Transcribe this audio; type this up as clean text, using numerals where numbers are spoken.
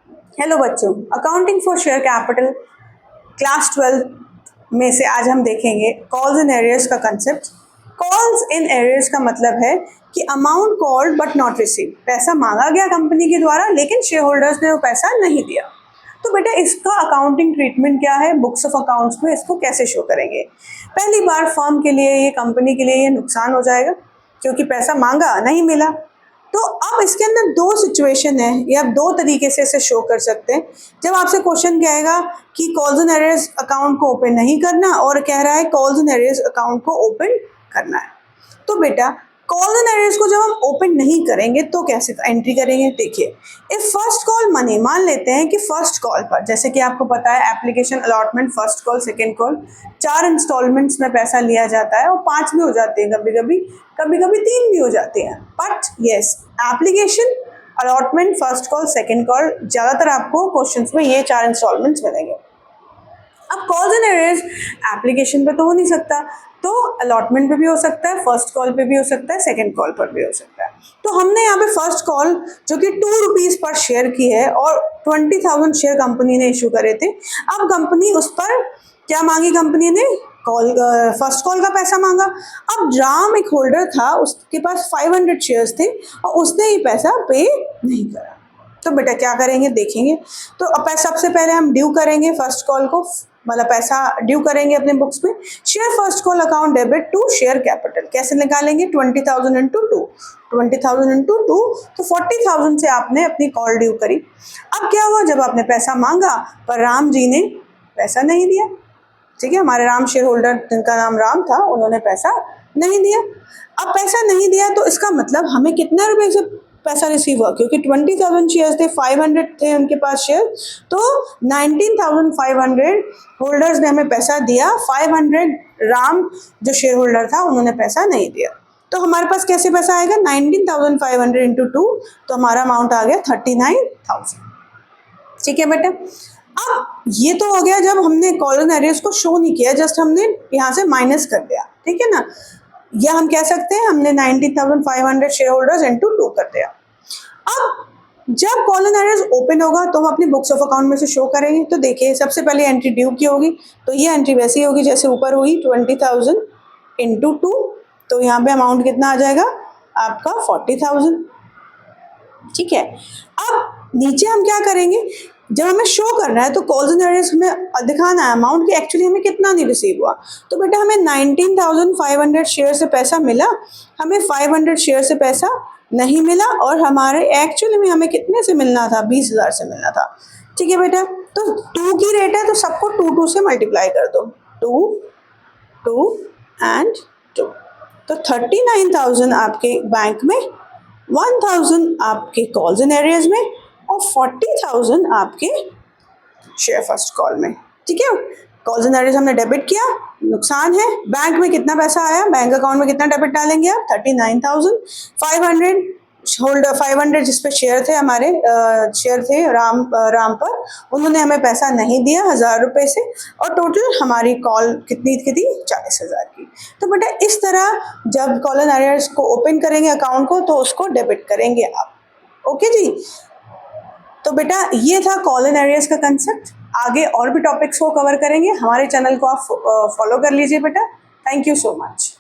Hello बच्चों, accounting for share capital class 12 में से आज हम देखेंगे कॉल्स इन एरियर्स का कंसेप्ट। कॉल्स इन एरियर्स का मतलब है कि amount called but not receive, पैसा मांगा गया कंपनी के द्वारा लेकिन शेयर होल्डर्स ने वो पैसा नहीं दिया। तो बेटा इसका अकाउंटिंग ट्रीटमेंट क्या है, बुक्स ऑफ अकाउंट्स में इसको कैसे शो करेंगे। पहली बार फर्म के लिए, ये कंपनी के लिए ये नुकसान हो जाएगा क्योंकि पैसा मांगा नहीं मिला। तो अब इसके अंदर दो सिचुएशन है, ये आप दो तरीके से इसे शो कर सकते हैं। जब आपसे क्वेश्चन क्या आएगा कि कॉल्स एंड एरियर्स अकाउंट को ओपन नहीं करना और कह रहा है कॉल्स एंड एरियर्स अकाउंट को ओपन करना है, तो बेटा कॉल्स एंड एरियर्स को जब हम ओपन नहीं करेंगे तो कैसे एंट्री करेंगे। देखिए, इफ फर्स्ट कॉल मनी, मान लेते हैं कि फर्स्ट कॉल पर, जैसे कि आपको पता है application allotment, first call, second call, 4 instalments में पैसा लिया जाता है और 5 भी हो जाते हैं, कभी कभी 3 भी हो जाते हैं। But yes, application allotment, first call, second call, ज़्यादातर आपको क्वेश्चंस में ये 4 इंस्टॉलमेंट्स मिलेंगे। अब कॉल्स एंड एरियर्स एप्लीकेशन पे तो हो नहीं सकता, तो अलॉटमेंट पे भी हो सकता है, फर्स्ट कॉल पे भी हो सकता है, सेकंड कॉल पर भी हो सकता है। तो हमने यहाँ पे फर्स्ट कॉल जो कि 2 रुपीज़ पर शेयर की है और 20,000 शेयर कंपनी ने इशू करे थे। अब कंपनी उस पर क्या मांगी, कंपनी ने फर्स्ट कॉल का पैसा मांगा। अब राम एक होल्डर था, उसके पास 500 शेयर्स थे और उसने ये पैसा पे नहीं करा। तो बेटा क्या करेंगे देखेंगे। तो अब सबसे पहले हम ड्यू करेंगे फर्स्ट कॉल को, मतलब पैसा ड्यू करेंगे अपने बुक्स में। Share first call account debit to share capital, कैसे निकालेंगे, 20,000 इंटू 2, 20,000 इंटू 2, तो 40,000 से आपने अपनी कॉल ड्यू करी। अब क्या हुआ, जब आपने पैसा मांगा पर राम जी ने पैसा नहीं दिया, ठीक है, हमारे राम शेयर होल्डर जिनका नाम राम था, उन्होंने पैसा नहीं दिया। अब पैसा नहीं दिया तो इसका मतलब हमें कितने रुपए से पैसा रिसीव हुआ, क्योंकि 20,000 शेयर्स थे, 500 थे उनके पास शेयर, तो 19,500 होल्डर्स ने हमें पैसा दिया, 500 राम जो शेयर होल्डर था उन्होंने पैसा नहीं दिया। तो हमारे पास कैसे पैसा आएगा, 19,500 इंटू 2, तो हमारा अमाउंट आ गया 39,000। ठीक है बेटा, अब ये तो हो गया जब हमने कॉल एंड एरियर्स को शो नहीं किया, जस्ट हमने यहाँ से माइनस कर दिया, ठीक है ना। या हम कह सकते हैं हमने 19,500 शेयर होल्डर्स इंटू 2 कर दिया। अब जब कॉल एंड एरियर्स ओपन होगा तो हम अपनी बुक्स ऑफ अकाउंट में से शो करेंगे। तो देखिए, सबसे पहले एंट्री ड्यू की होगी, तो ये एंट्री वैसी होगी जैसे ऊपर हुई, 20,000 इंटू 2, तो यहाँ पे अमाउंट कितना आ जाएगा आपका 40,000। ठीक है, अब नीचे हम क्या करेंगे, जब हमें शो करना है तो कॉल्स एंड एरियर्स हमें दिखाना है अमाउंट कि एक्चुअली हमें कितना नहीं रिसीव हुआ। तो बेटा हमें 19,500 शेयर से पैसा मिला, हमें 500 शेयर से पैसा नहीं मिला, और हमारे एक्चुअली में हमें कितने से मिलना था, 20,000 से मिलना था। ठीक है बेटा, तो 2 की रेट है तो सबको 2 से मल्टीप्लाई कर दो, 2 2 एंड 2, तो 39,000 आपके बैंक में, 1,000 आपके कॉल्स एंड एरियर्स में और 40,000 आपके शेयर फर्स्ट कॉल में। ठीक है, कॉल्स एंड एरियर्स हमने डेबिट किया, नुकसान है। बैंक में कितना पैसा आया, बैंक अकाउंट में कितना डेबिट डालेंगे आप, 39,500 होल्डर, 500 जिस पे शेयर थे, हमारे शेयर थे राम पर, उन्होंने हमें पैसा नहीं दिया 1,000 रुपये से, और टोटल हमारी कॉल कितनी थी, 40,000 की। तो बेटा इस तरह जब कॉल एंड एरियर्स को ओपन करेंगे अकाउंट को तो उसको डेबिट करेंगे आप। ओके जी, तो बेटा ये था कॉल एंड एरियर्स का कंसेप्ट। आगे और भी टॉपिक्स को कवर करेंगे, हमारे चैनल को आप फॉलो कर लीजिए बेटा। Thank you so much.